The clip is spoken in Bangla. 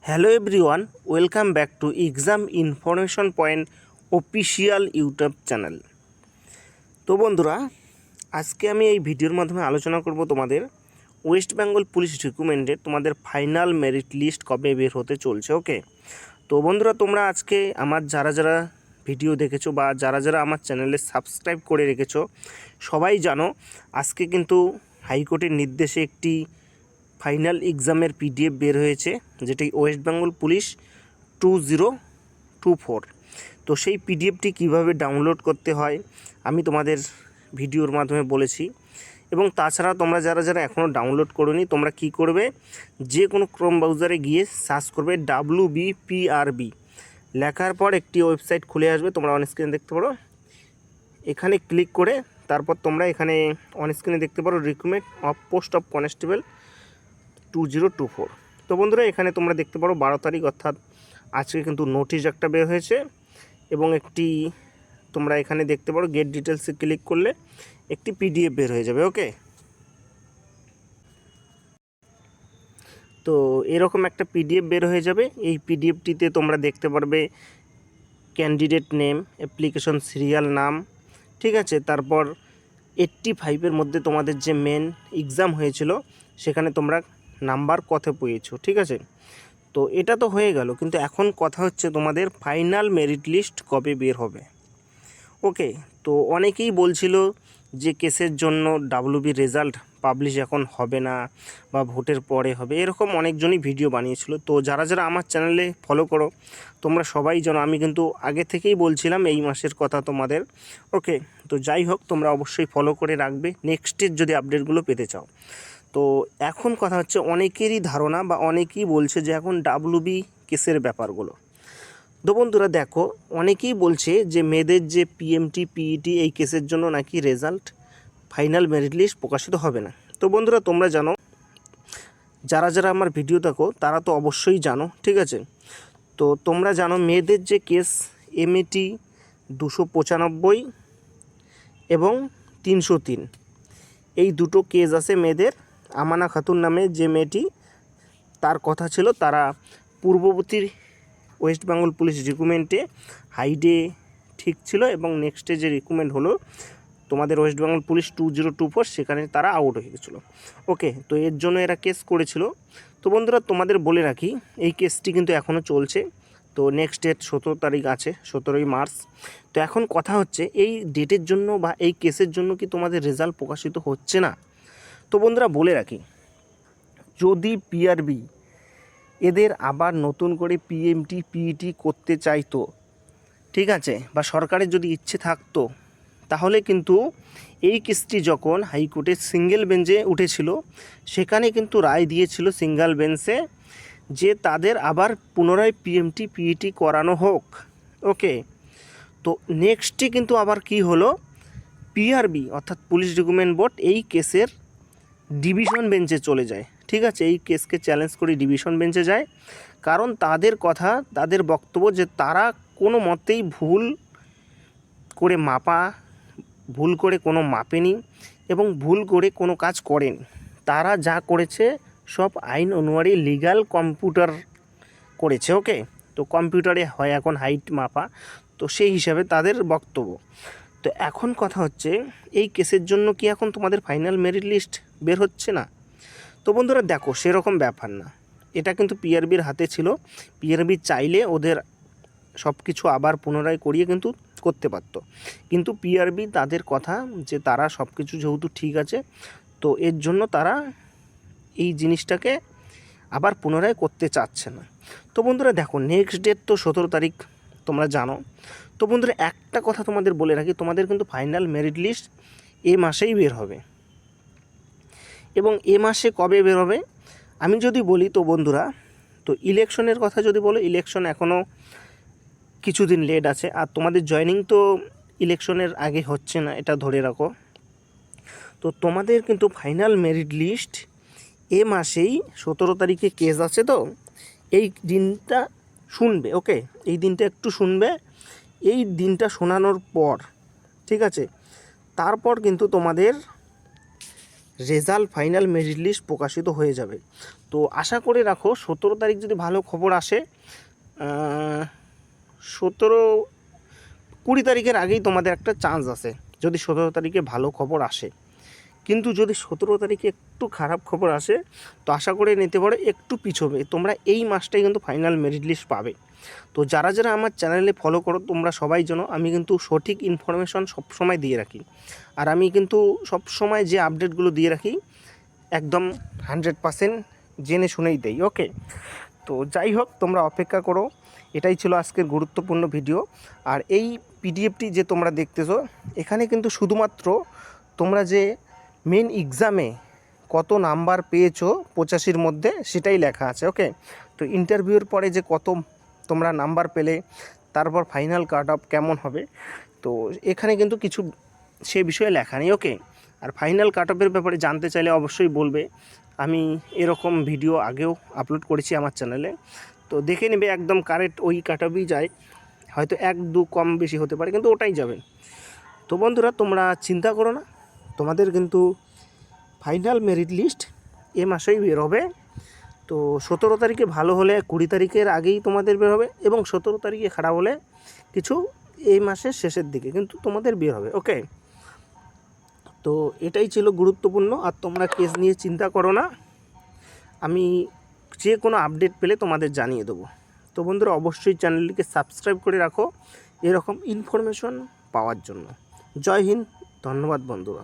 Hello everyone, welcome back to exam information point official YouTube channel. তো বন্ধুরা, আজকে আমি এই ভিডিওর মাধ্যমে আলোচনা করব তোমাদের ওয়েস্ট বেঙ্গল পুলিশ রিক্রুটমেন্টে তোমাদের ফাইনাল মেরিট লিস্ট কবে বের হতে চলছে। ওকে, তো বন্ধুরা, তোমরা আজকে আমার যারা ভিডিও দেখেছো বা যারা আমার চ্যানেলে সাবস্ক্রাইব করে রেখেছো সবাই জানো আজকে কিন্তু হাইকোর্টের নির্দেশে একটি ফাইনাল এক্সামের পিডিএফ বের হয়েছে, যেটি ওয়েস্ট বেঙ্গল পুলিশ 2024। তো সেই পিডিএফটি কিভাবে ডাউনলোড করতে হয় আমি তোমাদের ভিডিওর মাধ্যমে বলেছি। এবং তাছাড়া তোমরা যারা এখনও ডাউনলোড করোনি, তোমরা কি করবে, যে কোনো ক্রোম ব্রাউজারে গিয়ে সার্চ করবে WBPRB, লেখার পর একটি ওয়েবসাইট খুলে আসবে, তোমরা অন স্ক্রিনে দেখতে পারো। এখানে ক্লিক করে তারপর তোমরা এখানে অন স্ক্রিনে দেখতে পারো recruitment of post of constable 2024। তো বন্ধুরা, এখানে তোমরা দেখতে পারো 12 তারিখ, অর্থাৎ আজকে কিন্তু নোটিশ একটা বের হয়েছে এবং একটি তোমরা এখানে দেখতে পারো গেট ডিটেলসে ক্লিক করলে একটি পিডিএফ বের হয়ে যাবে। ওকে, তো এরকম একটা পিডিএফ বের হয়ে যাবে। এই পিডিএফটিতে তোমরা দেখতে পারবে ক্যান্ডিডেট নেম, অ্যাপ্লিকেশন সিরিয়াল নাম, ঠিক আছে, তারপর 85-এর মধ্যে তোমাদের যে মেন এক্সাম হয়েছিল সেখানে তোমরা নাম্বার কত পেয়েছো, ঠিক আছে। তো এটা তো হয়ে গেল, কিন্তু এখন কথা হচ্ছে তোমাদের ফাইনাল মেরিট লিস্ট কবে বের হবে। ওকে, তো অনেকেই বলছিল যে কেসের জন্য WB রেজাল্ট পাবলিশ এখন হবে না বা ভোটের পরে হবে, এরকম অনেকজনই ভিডিও বানিয়েছিল। তো যারা আমার চ্যানেলে ফলো করো তোমরা সবাই জানো আমি কিন্তু আগে থেকেই বলছিলাম এই মাসের কথা তোমাদের। ওকে, তো যাই হোক, তোমরা অবশ্যই ফলো করে রাখবে নেক্সটের যদি আপডেটগুলো পেতে চাও। তো এখন কথা হচ্ছে অনেকেরই ধারণা বা অনেকেই বলছে যে এখন WB কেসের ব্যাপারগুলো। তো বন্ধুরা দেখো, অনেকেই বলছে যে মেয়েদের যে PMT PET এই কেসের জন্য নাকি রেজাল্ট ফাইনাল মেরিট লিস্ট প্রকাশিত হবে না। তো বন্ধুরা, তোমরা জানো, যারা আমার ভিডিও দেখো তারা তো অবশ্যই জানো, ঠিক আছে। তো তোমরা জানো মেয়েদের যে কেস MET 295 এবং 303, এই দুটো কেস আছে মেয়েদের। আমানা খাতুন নামে যে মেয়েটি, তার কথা ছিল তারা পূর্ববর্তী ওয়েস্ট বেঙ্গল পুলিশ রিক্রুটমেন্টে হাইডে ঠিক ছিল এবং নেক্সটে যে রিক্রুটমেন্ট হলো তোমাদের ওয়েস্ট বেঙ্গল পুলিশ 2024 সেখানে তারা আউট হয়ে গেছিলো। ওকে, তো এর জন্য এরা কেস করেছিল। তো বন্ধুরা, তোমাদের বলে রাখি এই কেসটি কিন্তু এখনও চলছে। তো নেক্সট ডেট 17 তারিখ আছে, 17ই মার্চ। তো এখন কথা হচ্ছে এই ডেটের জন্য বা এই কেসের জন্য কি তোমাদের রেজাল্ট প্রকাশিত হচ্ছে না। তো বন্ধুরা বলে রাখি, যদি PRB এদের আবার নতুন করে PMT PET করতে চাইতো, ঠিক আছে, বা সরকারের যদি ইচ্ছে থাকতো, তাহলে কিন্তু এই কেসটি যখন হাইকোর্টে সিঙ্গেল বেঞ্চে উঠেছিল সেখানে কিন্তু রায় দিয়েছিল সিঙ্গেল বেঞ্চে যে তাদের আবার পুনরায় PMT PET করানো হোক। ওকে, তো নেক্সটে কিন্তু আবার কি হলো, PRB অর্থাৎ পুলিশ রিক্রুটমেন্ট বোর্ড এই কেসের ডিভিশন বেঞ্চে চলে যায়, ঠিক আছে। এই কেসকে চ্যালেঞ্জ করে ডিভিশন বেঞ্চে যায়, কারণ তাদের কথা, তাদের বক্তব্য যে তারা কোনো মতেই ভুল করে কোনো মাপেনি এবং ভুল করে কোনো কাজ করেনি। তারা যা করেছে সব আইন অনুযায়ী লিগ্যাল কম্পিউটার করেছে। ওকে, তো কম্পিউটারে হয় এখন হাইট মাপা, তো সেই হিসাবে তাদের বক্তব্য। তো এখন কথা হচ্ছে এই কেসের জন্য কি এখন তোমাদের ফাইনাল মেরিট লিস্ট বের হচ্ছে না। তো বন্ধুরা দেখো, সেরকম ব্যাপার না, এটা কিন্তু PRBর হাতে ছিল। PRB চাইলে ওদের সব কিছু আবার পুনরায় করিয়ে কিন্তু করতে পারত, কিন্তু PRB তাদের কথা যে তারা সব কিছু যেহেতু ঠিক আছে, তো এর জন্য তারা এই জিনিসটাকে আবার পুনরায় করতে চাচ্ছে না। তো বন্ধুরা দেখো, নেক্সট ডেট তো 17 তারিখ, তোমরা জানো। তো বন্ধুরা একটা কথা তোমাদের বলে রাখি, তোমাদের কিন্তু ফাইনাল মেরিট লিস্ট এ মাসেই বের হবে। এবং এ মাসে কবে বের হবে আমি যদি বলি, তো বন্ধুরা, তো ইলেকশনের কথা যদি বলো, ইলেকশন এখনও কিছুদিন লেট আছে, আর তোমাদের জয়েনিং তো ইলেকশনের আগে হচ্ছে না, এটা ধরে রাখো। তো তোমাদের কিন্তু ফাইনাল মেরিট লিস্ট এ মাসেই 17 তারিখে কেস আছে, তো এই দিনটা শুনবে। ওকে, এই দিনটা একটু শুনবে। এই দিনটা শোনানোর পর, ঠিক আছে, তারপর কিন্তু তোমাদের রেজাল্ট ফাইনাল মেরিট লিস্ট প্রকাশিত হয়ে যাবে। তো আশা করে রাখো 17 তারিখ যদি ভালো খবর আসে, 17-20 তারিখের আগেই তোমাদের একটা চান্স আছে যদি 17 তারিখে ভালো খবর আসে। কিন্তু যদি 17 তারিখে একটু খারাপ খবর আসে তো আশা করে নিতে পারো একটু পিছবে, তোমরা এই মাসটাই কিন্তু ফাইনাল মেরিট লিস্ট পাবে। তো যারা যারা আমার চ্যানেলে ফলো করো তোমরা সবাই জানো আমি কিন্তু সঠিক ইনফরমেশন সবসময় দিয়ে রাখি, আর আমি কিন্তু সবসময় যে আপডেটগুলো দিয়ে রাখি একদম 100% জেনে শুনেই দেই। ওকে, তো যাই হোক তোমরা অপেক্ষা করো, এটাই ছিল আজকের গুরুত্বপূর্ণ ভিডিও। আর এই পিডিএফটি যে তোমরা দেখতেছো এখানে কিন্তু শুধুমাত্র তোমরা যে মেন এক্সামে কত নাম্বার পেয়েছো 85-র মধ্যে সেটাই লেখা আছে। ওকে, তো ইন্টারভিউর পরে যে কত তোমরা নাম্বার পেলে, তারপর ফাইনাল কাট অফ কেমন হবে, তো এখানে কিন্তু কিছু সে বিষয়ে লেখা নেই। ওকে, আর ফাইনাল কাট অফের ব্যাপারে জানতে চাইলে অবশ্যই বলবে, আমি এরকম ভিডিও আগেও আপলোড করেছি আমার চ্যানেলে, তো দেখে নেবে একদম কারেক্ট ওই কাট অফই যায়, হয়তো 1-2 কম বেশি হতে পারে কিন্তু ওটাই যাবে। তো বন্ধুরা তোমরা চিন্তা করো না, তোমাদের কিন্তু ফাইনাল মেরিট লিস্ট এ মাসেই বের হবে। তো 17 তারিখে ভালো হলে 20 তারিখের আগেই তোমাদের বের হবে, এবং 17 তারিখে খারাপ হলে কিছু এই মাসের শেষের দিকে কিন্তু তোমাদের বের হবে। ওকে, তো এটাই ছিল গুরুত্বপূর্ণ। আর তোমরা কেস নিয়ে চিন্তা করো না, আমি যে কোনো আপডেট পেলে তোমাদের জানিয়ে দেবো। তো বন্ধুরা অবশ্যই চ্যানেলটিকে সাবস্ক্রাইব করে রাখো এরকম ইনফরমেশন পাওয়ার জন্য। জয় হিন্দ, ধন্যবাদ বন্ধুরা।